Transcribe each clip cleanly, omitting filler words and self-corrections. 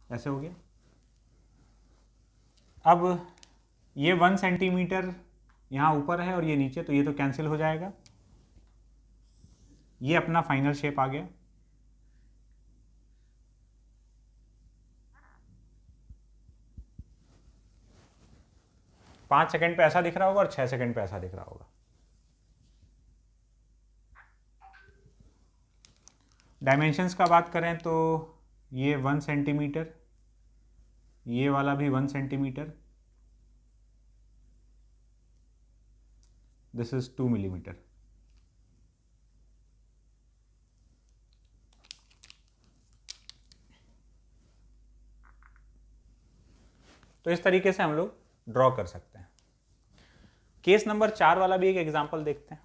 ऐसे हो गया। अब ये 1 सेंटीमीटर यहाँ ऊपर है और ये नीचे, तो ये तो कैंसिल हो जाएगा। ये अपना फाइनल शेप आ गया। पाँच सेकंड पे ऐसा दिख रहा होगा और 6 सेकंड पे ऐसा दिख रहा होगा। डायमेंशंस का बात करें तो ये 1 सेंटीमीटर, ये वाला भी 1 सेंटीमीटर, दिस इज 2 मिलीमीटर। तो इस तरीके से हम लोग ड्रॉ कर सकते हैं। केस नंबर 4 वाला भी एक एग्जांपल देखते हैं।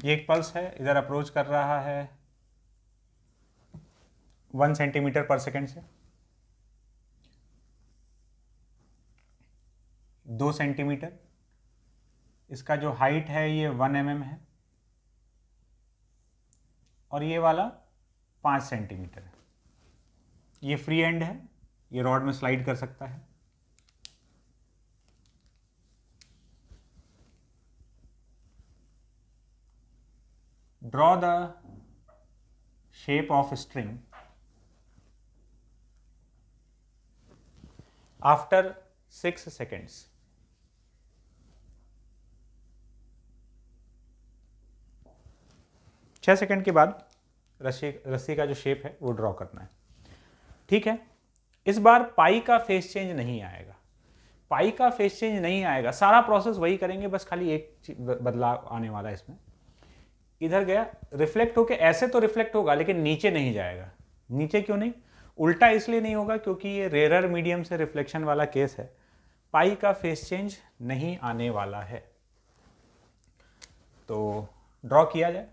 ये एक पल्स है, इधर अप्रोच कर रहा है 1 सेंटीमीटर पर सेकंड से, 2 सेंटीमीटर। इसका जो हाइट है ये 1 mm है और ये वाला 5 सेंटीमीटर है। ये फ्री एंड है, ये रॉड में स्लाइड कर सकता है। Draw the shape of string after 6 seconds. छः सेकेंड के बाद रस्सी का जो शेप है वो ड्रॉ करना है। ठीक है, इस बार पाई का फेस चेंज नहीं आएगा। पाई का फेस चेंज नहीं आएगा, सारा प्रोसेस वही करेंगे, बस खाली एक बदलाव आने वाला है इसमें। इधर गया, रिफ्लेक्ट होके ऐसे तो रिफ्लेक्ट होगा लेकिन नीचे नहीं जाएगा। नीचे क्यों नहीं? उल्टा इसलिए नहीं होगा क्योंकि ये रेयर मीडियम से रिफ्लेक्शन वाला केस है। पाई का फेस चेंज नहीं आने वाला है। तो ड्रॉ किया जाए।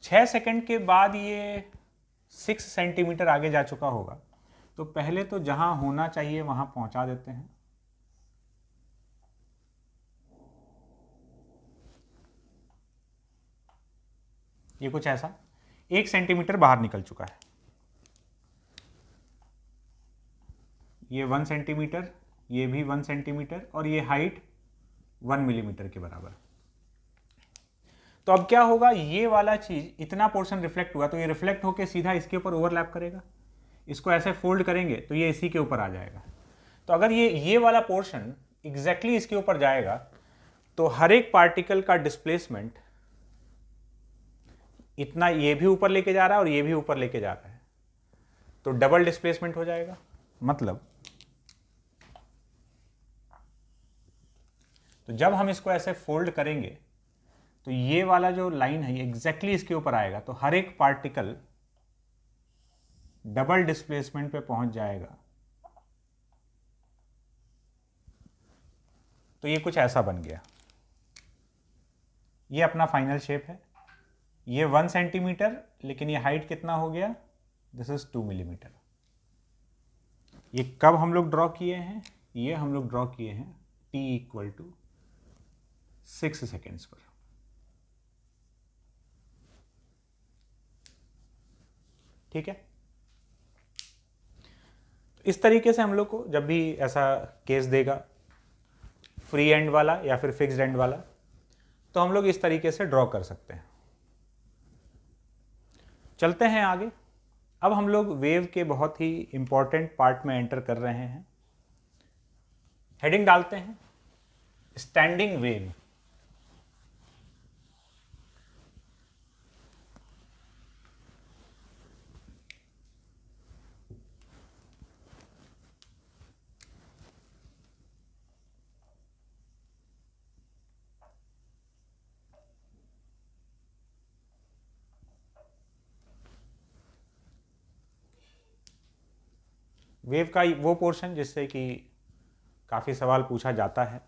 छः सेकंड के बाद ये 6 सेंटीमीटर आगे जा चुका होगा, तो पहले तो जहां होना चाहिए वहां पहुंचा देते हैं। ये कुछ ऐसा 1 सेंटीमीटर बाहर निकल चुका है। ये 1 सेंटीमीटर, ये भी 1 सेंटीमीटर और ये हाइट 1 मिलीमीटर के बराबर। तो अब क्या होगा, ये वाला चीज इतना पोर्शन रिफ्लेक्ट हुआ तो ये रिफ्लेक्ट होकर सीधा इसके ऊपर ओवरलैप करेगा। इसको ऐसे फोल्ड करेंगे तो ये इसी के ऊपर आ जाएगा। तो अगर ये वाला पोर्शन एग्जैक्टली इसके ऊपर जाएगा तो हर एक पार्टिकल का डिस्प्लेसमेंट इतना ये भी ऊपर लेके जा रहा है और ये भी ऊपर लेके जा रहा है, तो डबल डिस्प्लेसमेंट हो जाएगा। मतलब तो जब हम इसको ऐसे फोल्ड करेंगे तो ये वाला जो लाइन है एग्जैक्टली इसके ऊपर आएगा, तो हर एक पार्टिकल डबल डिस्प्लेसमेंट पे पहुंच जाएगा। तो ये कुछ ऐसा बन गया। ये अपना फाइनल शेप है। ये 1 सेंटीमीटर, लेकिन ये हाइट कितना हो गया? This is 2 millimetre. ये कब हम लोग ड्रॉ किए हैं? ये हम लोग ड्रॉ किए हैं t = 6 सेकेंड्स पर। ठीक है, इस तरीके से हम लोग को जब भी ऐसा केस देगा फ्री एंड वाला या फिर फिक्स्ड एंड वाला, तो हम लोग इस तरीके से ड्रॉ कर सकते हैं। चलते हैं आगे। अब हम लोग वेव के बहुत ही इंपॉर्टेंट पार्ट में एंटर कर रहे हैं। हेडिंग डालते हैं स्टैंडिंग वेव। वेव का वो पोर्शन जिससे कि काफ़ी सवाल पूछा जाता है।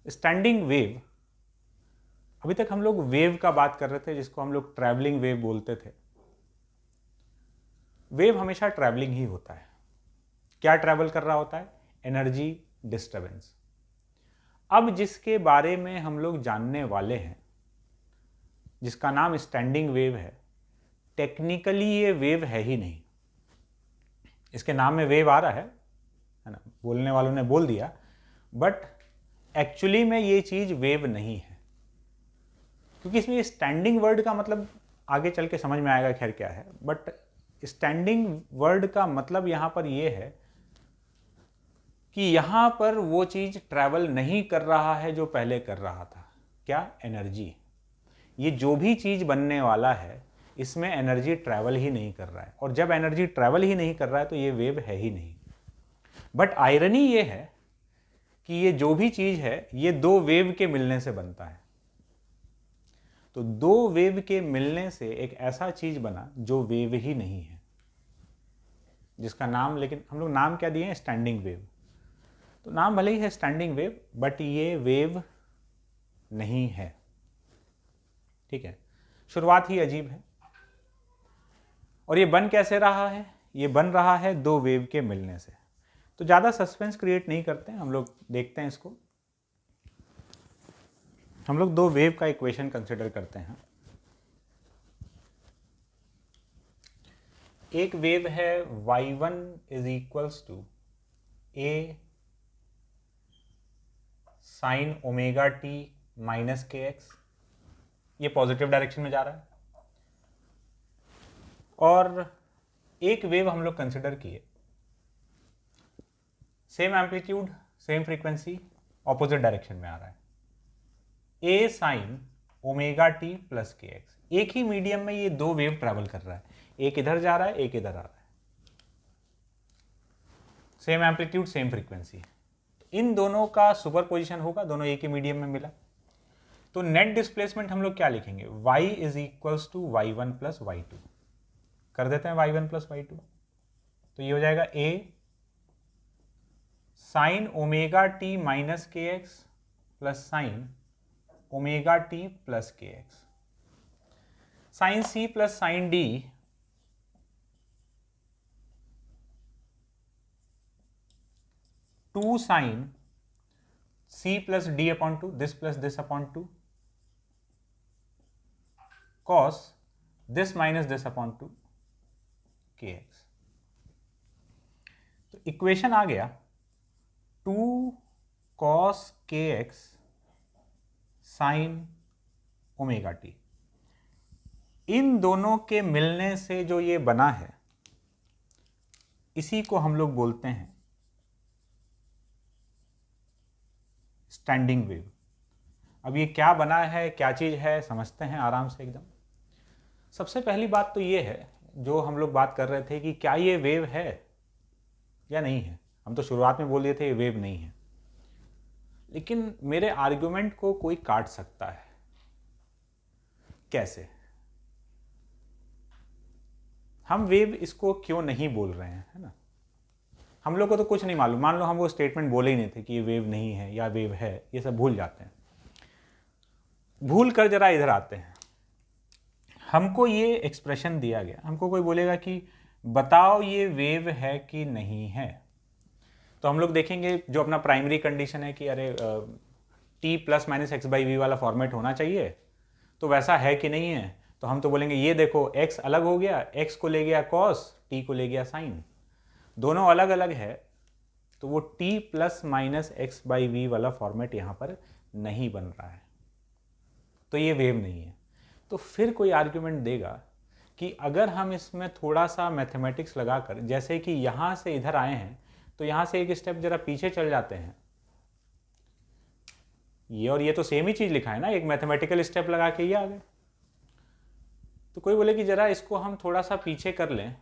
स्टैंडिंग वेव, अभी तक हम लोग वेव का बात कर रहे थे जिसको हम लोग ट्रैवलिंग वेव बोलते थे। वेव हमेशा ट्रैवलिंग ही होता है। क्या ट्रैवल कर रहा होता है? Energy disturbance. अब जिसके बारे में हम लोग जानने वाले हैं, जिसका नाम स्टैंडिंग वेव है, टेक्निकली ये वेव है ही नहीं। इसके नाम में वेव आ रहा है ना, बोलने वालों ने बोल दिया, बट एक्चुअली में ये चीज वेव नहीं है, क्योंकि इसमें स्टैंडिंग वर्ड का मतलब आगे चल के समझ में आएगा खैर क्या है। बट स्टैंडिंग वर्ड का मतलब यहां पर ये है कि यहां पर वो चीज ट्रैवल नहीं कर रहा है जो पहले कर रहा था। क्या? एनर्जी। ये जो भी चीज बनने वाला है इसमें एनर्जी ट्रैवल ही नहीं कर रहा है, और जब एनर्जी ट्रैवल ही नहीं कर रहा है तो ये वेव है ही नहीं। बट आयरनी ये है कि ये जो भी चीज है ये दो वेव के मिलने से बनता है। तो दो वेव के मिलने से एक ऐसा चीज बना जो वेव ही नहीं है, जिसका नाम, लेकिन हम लोग नाम क्या दिए हैं? Standing wave. तो नाम भले ही है स्टैंडिंग वेव, बट ये वेव नहीं है। ठीक है, शुरुआत ही अजीब है। और ये बन कैसे रहा है? ये बन रहा है दो वेव के मिलने से। तो ज़्यादा सस्पेंस क्रिएट नहीं करते हैं, हम लोग देखते हैं इसको। हम लोग दो वेव का इक्वेशन कंसिडर करते हैं। एक वेव है y1 is equals to a sine omega t minus k x, ये पॉजिटिव डायरेक्शन में जा रहा है। और एक वेव हम लोग कंसिडर किए, same amplitude same frequency, opposite direction में आ रहा है, a sine omega t plus k x. एक ही मीडियम में ये दो वेव ट्रैवल कर रहा है, एक इधर जा रहा है, एक इधर आ रहा है, सेम एम्पलीट्यूड सेम फ्रीक्वेंसी। इन दोनों का सुपरपोजिशन होगा, दोनों एक ही मीडियम में मिला। तो नेट डिस्प्लेसमेंट हम लोग क्या लिखेंगे? y is equals to y1 plus y2। कर देते हैं y1 प्लस y2, तो ये हो जाएगा a sine omega t minus k x plus sine omega t plus k x. Sine C plus sine D two sine C plus D upon two, this plus this upon two, cos this minus this upon two k x. तो equation आ गया 2 cos k x sine omega t. इन दोनों के मिलने से जो ये बना है इसी को हम लोग बोलते हैं स्टैंडिंग वेव। अब ये क्या बना है, क्या चीज है, समझते हैं आराम से एकदम। सबसे पहली बात तो ये है, जो हम लोग बात कर रहे थे कि क्या ये वेव है या नहीं है। हम तो शुरुआत में बोल दिए थे ये वेव नहीं है, लेकिन मेरे आर्गुमेंट को कोई काट सकता है। कैसे? हम वेव इसको क्यों नहीं बोल रहे हैं, है ना। हम लोग को तो कुछ नहीं मालूम, मान लो हम वो स्टेटमेंट बोले ही नहीं थे कि ये वेव नहीं है या वेव है, ये सब भूल जाते हैं। भूल कर जरा इधर आते हैं। हमको ये एक्सप्रेशन दिया गया, हमको कोई बोलेगा कि बताओ ये वेव है कि नहीं है, तो हम लोग देखेंगे जो अपना प्राइमरी कंडीशन है कि अरे t plus minus x by v वाला फॉर्मेट होना चाहिए, तो वैसा है कि नहीं है। तो हम तो बोलेंगे ये देखो x अलग हो गया, x को ले गया cos, t को ले गया sin, दोनों अलग अलग है, तो वो t plus minus x by v वाला फॉर्मेट यहाँ पर नहीं बन रहा है, तो ये वेव नहीं है। तो फिर कोई आर्ग्यूमेंट देगा कि अगर हम इसमें थोड़ा सा मैथमेटिक्स लगाकर, जैसे कि यहाँ से इधर आए हैं तो यहाँ से एक स्टेप जरा पीछे चल जाते हैं, ये और ये तो सेम ही चीज़ लिखा है ना, एक मैथमेटिकल स्टेप लगा के ये आ गए। तो कोई बोले कि जरा इसको हम थोड़ा सा पीछे कर लें,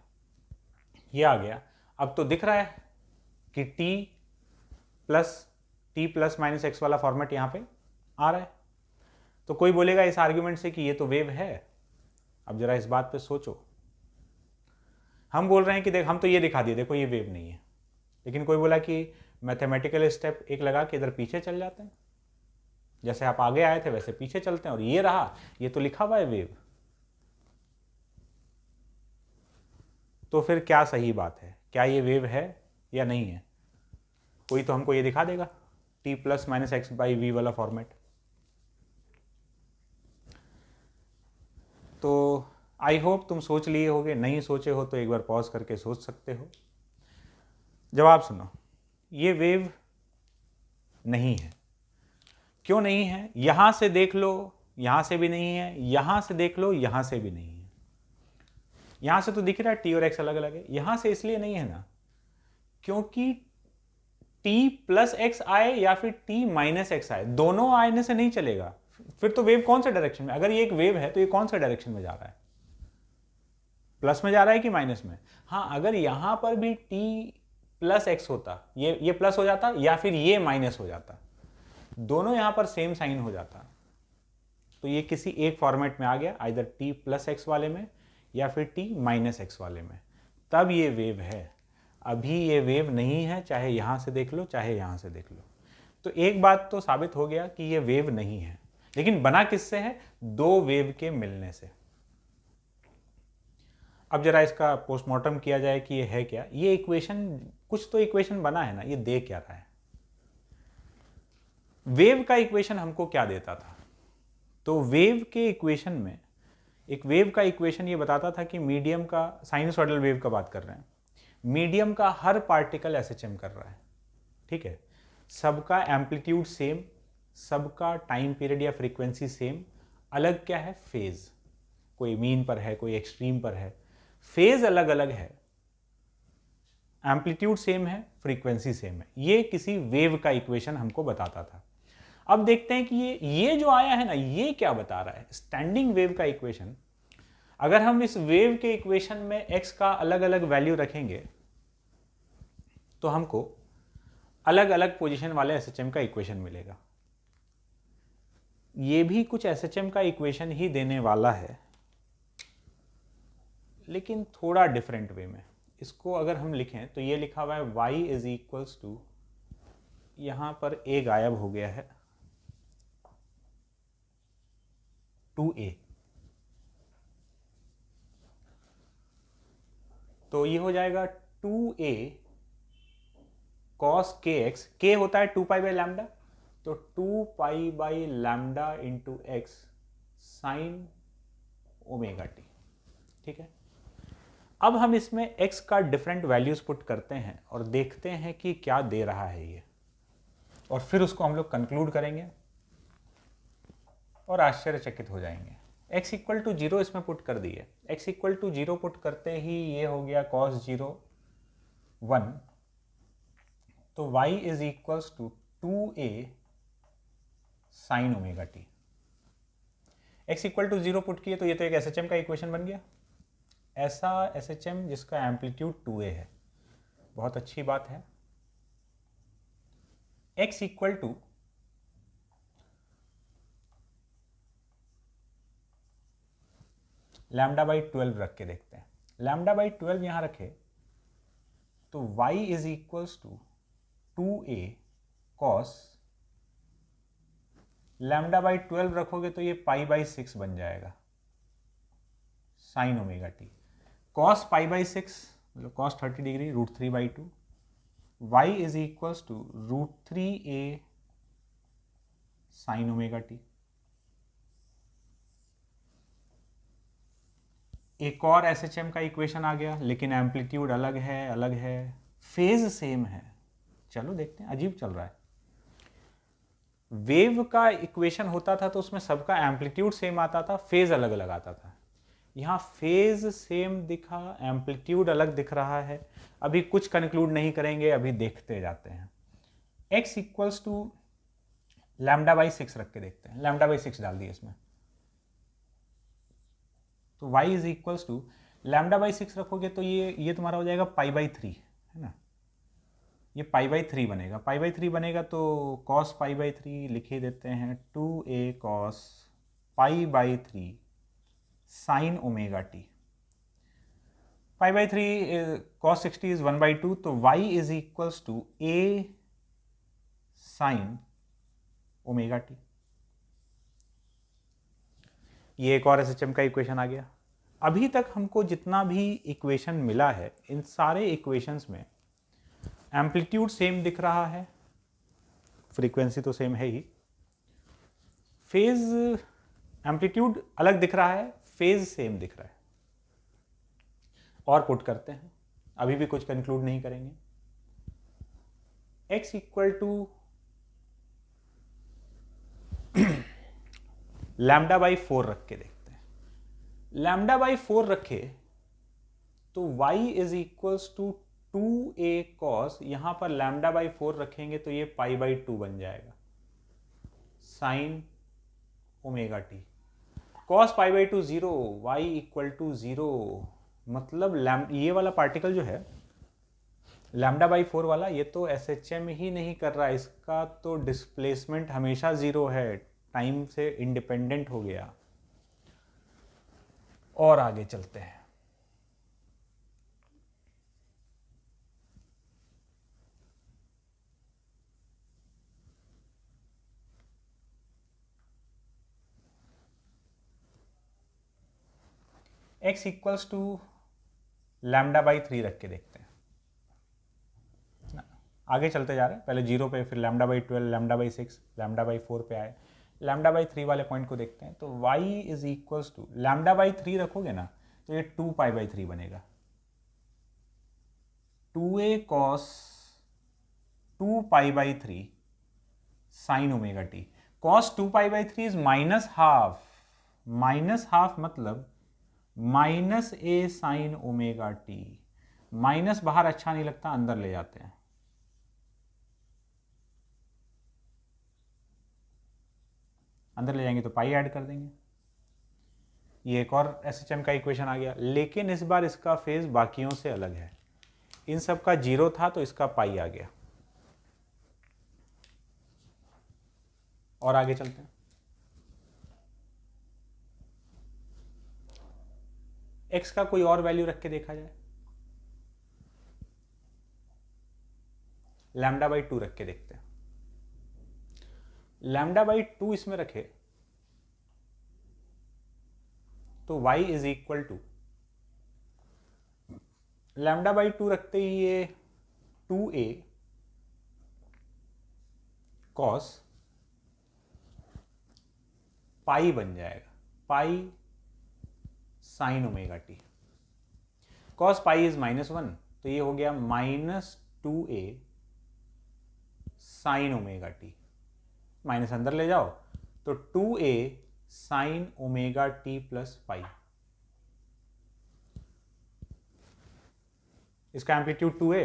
ये आ गया। अब तो दिख रहा है कि टी प्लस माइनस एक्स वाला फॉर्मेट यहाँ पे आ रहा है, तो कोई बोलेगा इस आर्ग्यूमेंट से कि ये तो वेव है। अब जरा इस बात पे सोचो, हम बोल रहे हैं कि देख हम तो ये दिखा दिए, देखो ये वेव नहीं है, लेकिन कोई बोला कि मैथमेटिकल स्टेप एक लगा के इधर पीछे चल जाते हैं, जैसे आप आगे आए थे वैसे पीछे चलते हैं, और ये रहा, ये तो लिखा हुआ है वेव। तो फिर क्या सही बात है, क्या ये वेव है या नहीं है? कोई तो हमको ये दिखा देगा, t plus minus x by v वाला फॉर्मेट। तो आई होप तुम सोच लिए होगे, नहीं सोचे हो तो एक बार पॉज करके सोच सकते हो। जवाब सुनो, ये वेव नहीं है। क्यों नहीं है? यहां से देख लो, यहां से भी नहीं है, यहां से देख लो, यहां से भी नहीं है। यहां से तो दिख रहा है टी और एक्स अलग अलग है, यहां से इसलिए नहीं है ना क्योंकि t प्लस एक्स आए या फिर t माइनस एक्स आए, दोनों आने से नहीं चलेगा। फिर तो वेव कौन से डायरेक्शन में, अगर ये एक वेव है तो ये कौन से डायरेक्शन में जा रहा है? प्लस में जा रहा है कि माइनस में? हाँ, अगर यहां पर भी t प्लस एक्स होता, ये प्लस हो जाता या फिर ये माइनस हो जाता, दोनों यहां पर सेम साइन हो जाता, तो ये किसी एक फॉर्मेट में आ गया, आइदर t प्लस एक्स वाले में या फिर t माइनस एक्स वाले में, तब ये वेव है। अभी ये वेव नहीं है, चाहे यहां से देख लो चाहे यहां से देख लो। तो एक बात तो साबित हो गया कि ये वेव नहीं है, लेकिन बना किससे है? दो वेव के मिलने से। अब जरा इसका पोस्टमार्टम किया जाए कि ये है क्या। ये इक्वेशन, कुछ तो इक्वेशन बना है ना, ये दे क्या रहा है? वेव का इक्वेशन हमको क्या देता था? तो वेव के इक्वेशन में, एक वेव का इक्वेशन ये बताता था कि मीडियम का, साइनसॉइडल वेव का बात कर रहे हैं, मीडियम का हर पार्टिकल एसएचएम कर रहा है, ठीक है, सबका एम्पलीट्यूड सेम, सबका टाइम पीरियड या फ्रीक्वेंसी सेम, अलग क्या है? फेज। कोई मीन पर है, कोई एक्सट्रीम पर है, फेज अलग अलग है, एम्पलीट्यूड सेम है, फ्रीक्वेंसी सेम है। ये किसी वेव का इक्वेशन हमको बताता था। अब देखते हैं कि ये जो आया है ना, ये क्या बता रहा है? स्टैंडिंग वेव का इक्वेशन। अगर हम इस वेव के इक्वेशन में x का अलग अलग वैल्यू रखेंगे तो हमको अलग अलग पोजीशन वाले एसएचएम का इक्वेशन मिलेगा। ये भी कुछ एसएचएम का इक्वेशन ही देने वाला है, लेकिन थोड़ा डिफरेंट वे में। इसको अगर हम लिखें तो ये लिखा हुआ है y इज इक्वल्स टू, यहां पर a गायब हो गया है, 2a। तो ये हो जाएगा 2a cos kx, k होता है 2 पाई बाई लैम्डा, तो 2 pi by lambda into x sine omega T, ठीक है। अब हम इसमें x का डिफरेंट वैल्यूज पुट करते हैं और देखते हैं कि क्या दे रहा है ये, और फिर उसको हम लोग कंक्लूड करेंगे और आश्चर्यचकित हो जाएंगे। x इक्वल टू 0 इसमें पुट कर दिए, x इक्वल टू 0 पुट करते ही ये हो गया cos 0 1, तो y is equals to 2a sine omega t. x equal to 0 put किए तो ये तो एक एसएचएम का इक्वेशन बन गया, ऐसा एसएचएम जिसका एम्पलीट्यूड 2a है। बहुत अच्छी बात है। x equal to lambda by 12 रख के देखते हैं। लैम्डा बाई 12 यहां रखे तो y is equals to 2a cos, lambda by 12 रखोगे तो ये पाई बाई 6 बन जाएगा sine omega t. cos pi by 6 मतलब cos 30 degree √3 by 2, y is equals to √3a sine omega t. एक और एसएचएम का इक्वेशन आ गया, लेकिन एम्पलीट्यूड अलग है, फेज सेम है। चलो देखते हैं, अजीब चल रहा है। वेव का इक्वेशन होता था तो उसमें सबका एम्पलीट्यूड सेम आता था, फेज अलग अलग आता था। यहाँ फेज सेम दिखा, एम्पलीट्यूड अलग दिख रहा है। अभी कुछ कंक्लूड नहीं करेंगे, अभी देखते जाते हैं। x equals to lambda by 6 रख के देखते हैं, लैम्डा बाई 6 डाल दिए इसमें, तो y is equals to lambda by 6 रखोगे तो ये तुम्हारा हो जाएगा पाई बाई 3, है ना, ये पाई बाई 3 बनेगा। पाई बाई 3 बनेगा तो cos पाई बाई 3 लिख ही देते हैं, 2a cos pi by 3 sine omega t. π/3 cos 60 is 1/2, तो y is equals to a sine omega t. ये एक और एसएचएम का इक्वेशन आ गया। अभी तक हमको जितना भी इक्वेशन मिला है, इन सारे इक्वेशंस में एम्पलीट्यूड सेम दिख रहा है, फ्रीक्वेंसी तो सेम है ही, फेज एम्पलीट्यूड अलग दिख रहा है, फेज सेम दिख रहा है। और पुट करते हैं, अभी भी कुछ कंक्लूड नहीं करेंगे। x इक्वल टू λ/4 रख के देखते हैं। λ/4 रखे तो y is equals to 2a cos, यहां पर λ/4 रखेंगे तो ये π/2 बन जाएगा, sine omega t. cos π/2 0, y equal to 0, मतलब ये वाला पार्टिकल जो है λ/4 वाला, ये तो SHM ही नहीं कर रहा है, इसका तो डिस्प्लेसमेंट हमेशा 0 है, टाइम से इंडिपेंडेंट हो गया। और आगे चलते हैं। x इक्वल्स टू λ/3 रख के देखते हैं। आगे चलते जा रहे हैं, पहले 0 पे, फिर λ/12, λ/6, λ/4 पे आए, λ/3 वाले पॉइंट को देखते हैं। तो y इज इक्वल्स टू λ/3 रखोगे ना तो ये 2π/3 बनेगा, 2a cos 2π/3 sine omega t. cos 2π/3 is -½ -½ मतलब -a sine omega t. Minus बाहर अच्छा नहीं लगता, अंदर ले जाते हैं। अंदर ले जाएंगे तो पाई ऐड कर देंगे। ये एक और एसएचएम का इक्वेशन आ गया, लेकिन इस बार इसका फेज बाकियों से अलग है। इन सब का 0 था तो इसका पाई आ गया। और आगे चलते हैं। x का कोई और वैल्यू रख के देखा जाए, λ/2 रख के देखते हैं। λ/2 इसमें रखे तो y इज इक्वल टू λ/2 रखते ही ये 2a cos पाई बन जाएगा, pi sine omega t. cos pi is -1, तो ये हो गया -2a sine omega t. Minus अंदर ले जाओ तो 2a sine omega t plus pi. इसका एम्पलीट्यूड 2a,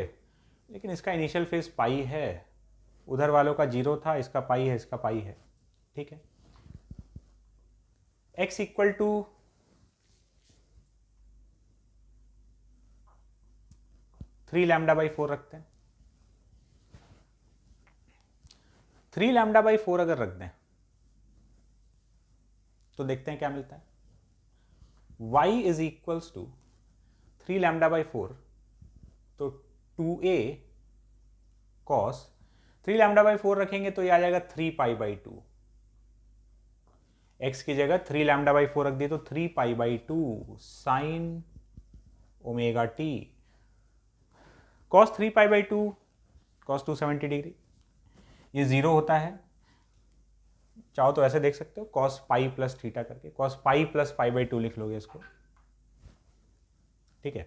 लेकिन इसका इनिशियल फेज पाई है, उधर वालों का 0 था, इसका पाई है, इसका पाई है, ठीक है। x इक्वल टू 3 λ/4 रखते हैं। 3 λ/4 अगर रख दें तो देखते हैं क्या मिलता है। y इज इक्वल्स टू 3 λ/4, तो 2a cos 3 λ/4 रखेंगे तो ये आ जाएगा 3π/2। x की जगह 3 λ/4 रख दिए तो 3π/2 sine omega t. cos 3π/2 cos 270 degree, ये 0 होता है। चाहो तो ऐसे देख सकते हो, cos पाई प्लस थीटा करके, cos पाई प्लस π/2 लिख लोगे इसको, ठीक है।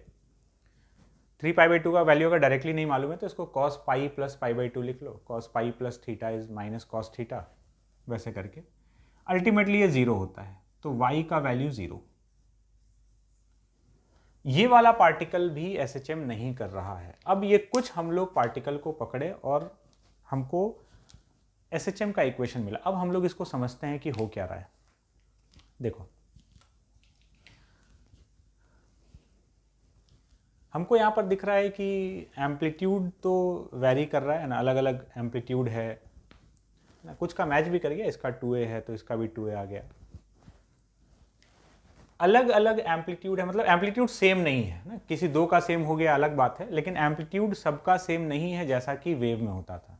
3π/2 का वैल्यू अगर डायरेक्टली नहीं मालूम है तो इसको cos पाई प्लस π/2 लिख लो, cos pi plus theta is minus cos theta, वैसे करके अल्टीमेटली ये 0 होता है, तो y का वैल्यू 0। ये वाला पार्टिकल भी SHM नहीं कर रहा है। अब ये कुछ हम लोग पार्टिकल को पकड़े और हमको SHM का इक्वेशन मिला। अब हम लोग इसको समझते हैं कि हो क्या रहा है। देखो, हमको यहाँ पर दिख रहा है कि एम्पलीट्यूड तो वैरी कर रहा है ना, अलग अलग एम्पलीट्यूड है ना, कुछ का मैच भी कर गया, इसका 2a है तो इसका भी 2a आ गया। अलग अलग एम्पलीट्यूड है, मतलब एम्पलीट्यूड सेम नहीं है ना, किसी दो का सेम हो गया अलग बात है, लेकिन एम्पलीट्यूड सबका सेम नहीं है जैसा कि वेव में होता था।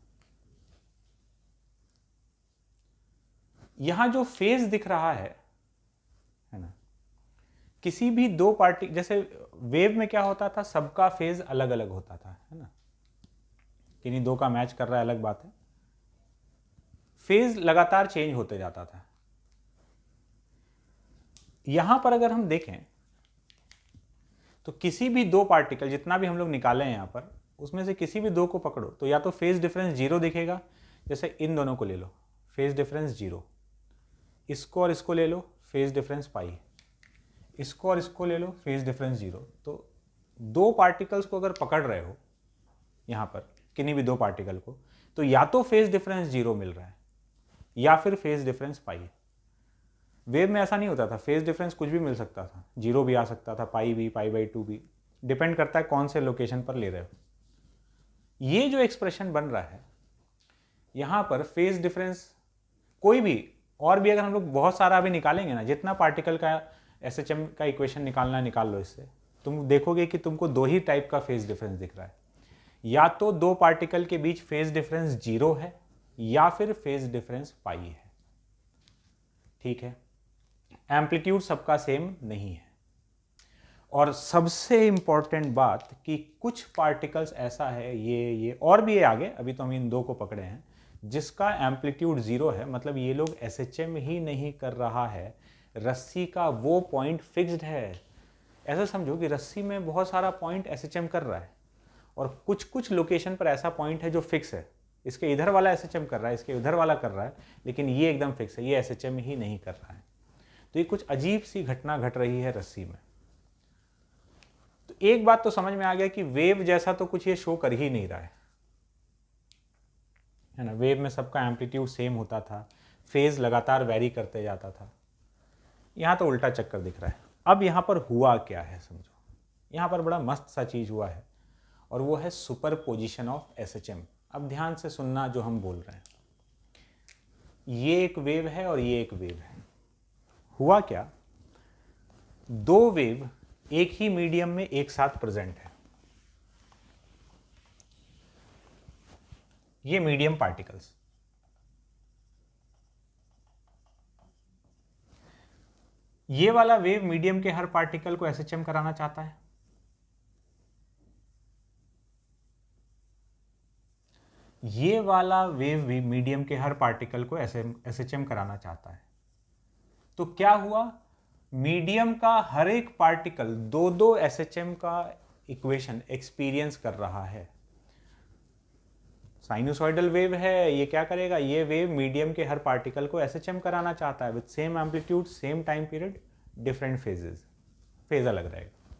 यहां जो फेज दिख रहा है ना, किसी भी दो पार्टी, जैसे वेव में क्या होता था, सबका फेज अलग अलग होता था, है ना, किन्हीं दो का मैच कर रहा है अलग बात है, फेज लगातार चेंज होते जाता था। यहां पर अगर हम देखें तो किसी भी दो पार्टिकल, जितना भी हम लोग निकाले हैं यहां पर, उसमें से किसी भी दो को पकड़ो तो या तो फेज डिफरेंस जीरो दिखेगा, जैसे इन दोनों को ले लो, फेज डिफरेंस जीरो, इसको और इसको ले लो, फेज डिफरेंस पाई, इसको और इसको ले लो, फेज डिफरेंस जीरो। तो दो पार्टिकल्स को अगर पकड़ रहे हो यहां पर, किन्हीं भी दो पार्टिकल को, तो या तो फेज डिफरेंस जीरो मिल रहा है या फिर फेज डिफरेंस पाई है। वेव में ऐसा नहीं होता था, फेज डिफरेंस कुछ भी मिल सकता था, जीरो भी आ सकता था, पाई भी, पाई बाई टू भी, डिपेंड करता है कौन से लोकेशन पर ले रहे हो। ये जो एक्सप्रेशन बन रहा है यहां पर, फेज डिफरेंस कोई भी और भी अगर हम लोग बहुत सारा अभी निकालेंगे ना, जितना पार्टिकल का एसएचएम का इक्वेशन निकालना है निकाल लो, इससे तुम देखोगे कि तुमको दो ही टाइप का फेज डिफरेंस दिख रहा है, या तो दो पार्टिकल के बीच फेज डिफरेंस जीरो है या फिर फेज डिफरेंस पाई है। ठीक है, एम्पलीट्यूड सबका सेम नहीं है। और सबसे इंपॉर्टेंट बात कि कुछ पार्टिकल्स ऐसा है, ये और भी है आगे, अभी तो हम इन दो को पकड़े हैं, जिसका एम्पलीट्यूड जीरो है, मतलब ये लोग एसएचएम ही नहीं कर रहा है, रस्सी का वो पॉइंट फिक्स्ड है। ऐसा समझो कि रस्सी में बहुत सारा पॉइंट एसएचएम कर रहा है और कुछ कुछ लोकेशन पर ऐसा पॉइंट है जो फिक्स है, इसके इधर वाला एसएचएम कर रहा है, इसके उधर वाला कर रहा है, लेकिन ये एकदम फिक्स है, ये एसएचएम ही नहीं कर रहा है। तो ये कुछ अजीब सी घटना घट रही है रस्सी में। तो एक बात तो समझ में आ गया कि वेव जैसा तो कुछ ये शो कर ही नहीं रहा है ना। वेव में सबका एम्पलीट्यूड सेम होता था, फेज लगातार वेरी करते जाता था, यहां तो उल्टा चक्कर दिख रहा है। अब यहां पर हुआ क्या है समझो, यहां पर बड़ा मस्त सा चीज हुआ है और वो है सुपर पोजिशन ऑफ एसएचएम। अब ध्यान से सुनना जो हम बोल रहे हैं, ये एक वेव है और ये एक वेव है। हुआ क्या, दो वेव एक ही मीडियम में एक साथ प्रेजेंट है, ये मीडियम पार्टिकल्स, ये वाला वेव मीडियम के हर पार्टिकल को एसएचएम कराना चाहता है, ये वाला वेव भी मीडियम के हर पार्टिकल को एसएचएम कराना चाहता है। तो क्या हुआ, मीडियम का हर एक पार्टिकल दो दो एसएचएम का इक्वेशन एक्सपीरियंस कर रहा है। साइनोसॉइडल वेव है, ये क्या करेगा, ये वेव मीडियम के हर पार्टिकल को एसएचएम कराना चाहता है with same amplitude, same time period, different phases, phase अलग रहेगा।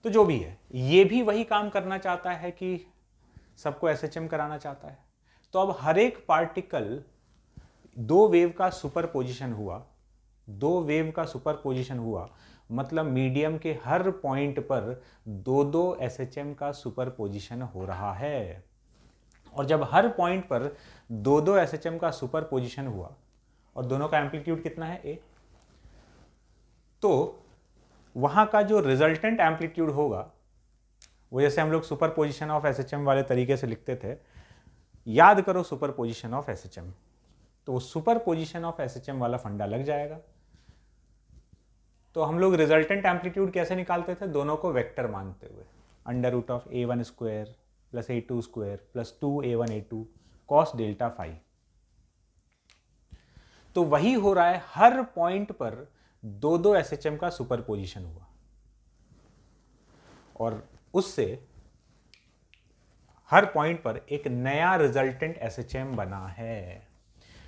तो जो भी है, ये भी वही काम करना चाहता है कि सबको एसएचएम कराना चाहता है। तो अब हर एक पार्टिकल, दो वेव का सुपरपोजिशन हुआ, दो वेव का सुपरपोजिशन हुआ, मतलब मीडियम के हर पॉइंट पर दो दो एसएचएम का सुपरपोजिशन हो रहा है। और जब हर पॉइंट पर दो दो एसएचएम का सुपरपोजिशन हुआ और दोनों का एम्पलीट्यूड कितना है, ए, तो वहां का जो रिजल्टेंट एम्पलीट्यूड होगा वो, जैसे हम लोग सुपरपोजिशन ऑफ एसएचएम वाले तरीके से लिखते थे, याद करो सुपरपोजिशन ऑफ एसएचएम, तो सुपरपोजिशन ऑफ एसएचएम वाला फंडा लग जाएगा। तो हम लोग रिजल्टेंट एम्पलीट्यूड कैसे निकालते थे, दोनों को वेक्टर मानते हुए, under root of a1 square plus a2 square plus 2a1 a2 cos delta phi. तो वही हो रहा है, हर पॉइंट पर दो दो एसएचएम का सुपरपोजिशन हुआ और उससे हर पॉइंट पर एक नया रिजल्टेंट एसएचएम बना है।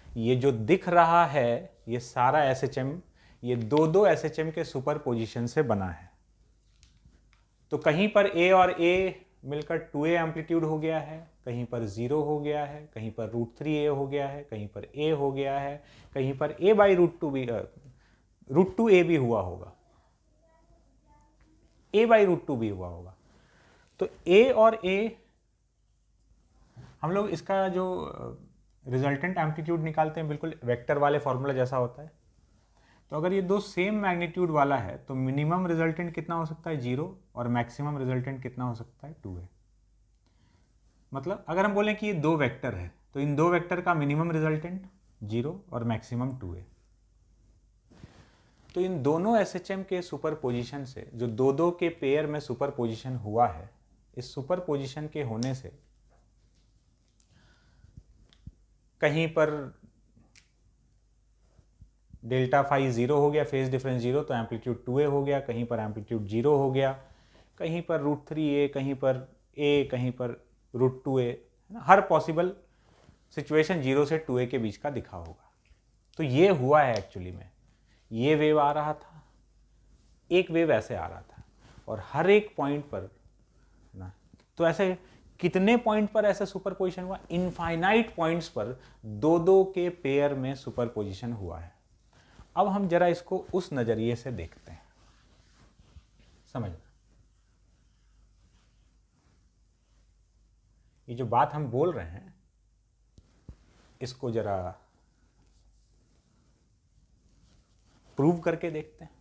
ये जो दिख रहा है ये सारा एसएचएम, ये दो दो एसएचएम के सुपरपोजिशन से बना है। तो कहीं पर ए और ए मिलकर 2a एम्पलीट्यूड हो गया है, कहीं पर 0 हो गया है, कहीं पर √3a हो गया है, कहीं पर a हो गया है, कहीं पर √2a भी हुआ होगा, a/√2 भी हुआ होगा। तो a और a, हम लोग इसका जो रिजल्टेंट एम्पलीट्यूड निकालते हैं बिल्कुल वेक्टर वाले फॉर्मूला जैसा होता है। तो अगर ये दो सेम मैग्नीट्यूड वाला है तो मिनिमम रिजल्टेंट कितना हो सकता है 0 और मैक्सिमम रिजल्टेंट कितना हो सकता है 2a। मतलब अगर हम बोलें कि ये दो वेक्टर है तो इन दो वेक्टर का मिनिमम रिजल्टेंट 0 और मैक्सिमम 2a। तो इन दोनों SHM के सुपरपोजिशन से जो दो दो के पेयर में सुपरपोजिशन हुआ है, इस सुपरपोजिशन के होने से कहीं पर डेल्टा फाई 0 हो गया, फेज डिफरेंस 0, तो एम्पलीट्यूड 2a हो गया, कहीं पर एम्पलीट्यूड 0 हो गया, कहीं पर √3a, कहीं पर a, कहीं पर √2a, हर पॉसिबल सिचुएशन 0 से 2a के बीच का दिखा होगा। तो ये हुआ है एक्चुअली में, ये वेव आ रहा था, एक वेव ऐसे आ रहा था, और हर एक पॉइंट पर ना, तो ऐसे कितने पॉइंट पर ऐसे सुपरपोजिशन हुआ? इनफाइनाइट पॉइंट्स पर दो दो के पेयर में सुपरपोजिशन हुआ है। अब हम जरा इसको उस नजरिए से देखते हैं, समझना। ये जो बात हम बोल रहे हैं इसको जरा प्रूव करके देखते हैं।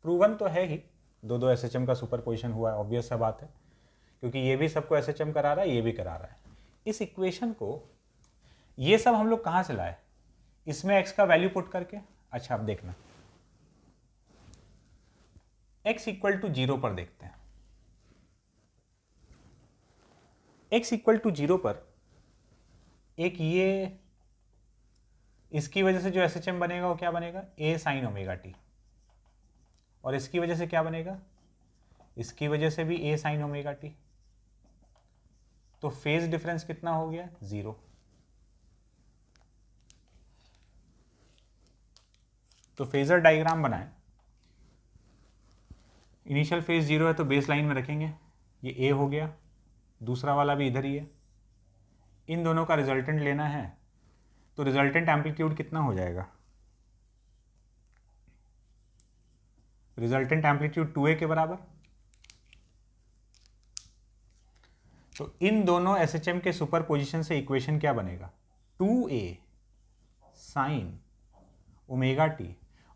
प्रूवन तो है ही, दो दो SHM का सुपरपोजिशन हुआ है, ऑब्वियस सा बात है, क्योंकि ये भी सबको SHM करा रहा है, ये भी करा रहा है। इस इक्वेशन को ये सब हम लोग कहां से लाए? इसमें x का वैल्यू पुट करके। अच्छा अब देखना, x इक्वल टू 0 पर देखते हैं। x इक्वल टू 0 पर एक ये, इसकी वजह से जो SHM बनेगा वो क्या बनेगा? a sin omega t। और इसकी वजह से क्या बनेगा? इसकी वजह से भी a sin ओमेगा t। तो फेज डिफरेंस कितना हो गया? 0। तो फेजर डायग्राम बनाएं। इनिशियल फेज 0 है तो बेस लाइन में रखेंगे, ये a हो गया, दूसरा वाला भी इधर ही है। इन दोनों का रिजल्टेंट लेना है, तो रिजल्टेंट एम्पलीट्यूड कितना हो जाएगा? रिजल्टेंट एम्पलीट्यूड 2a के बराबर। तो इन दोनों SHM के सुपरपोजिशन से इक्वेशन क्या बनेगा? 2a sin ओमेगा t,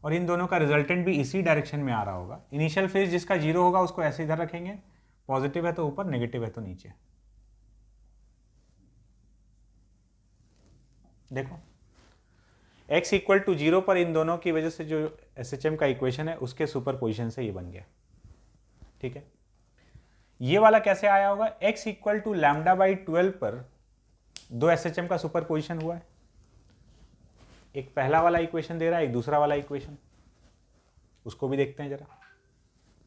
और इन दोनों का रिजल्टेंट भी इसी डायरेक्शन में आ रहा होगा। इनिशियल फेज जिसका 0 होगा उसको ऐसे इधर रखेंगे, पॉजिटिव है तो ऊपर, नेगेटिव है तो नीचे। देखो x इक्वल टू 0 पर इन दोनों की वजह से जो SHM का इक्वेशन है उसके सुपरपोजिशन से ये बन गया। ठीक है, ये वाला कैसे आया होगा? x इक्वल टू λ/12 पर दो SHM का सुपरपोजिशन हुआ है। एक पहला वाला इक्वेशन दे रहा है, एक दूसरा वाला इक्वेशन, उसको भी देखते हैं जरा।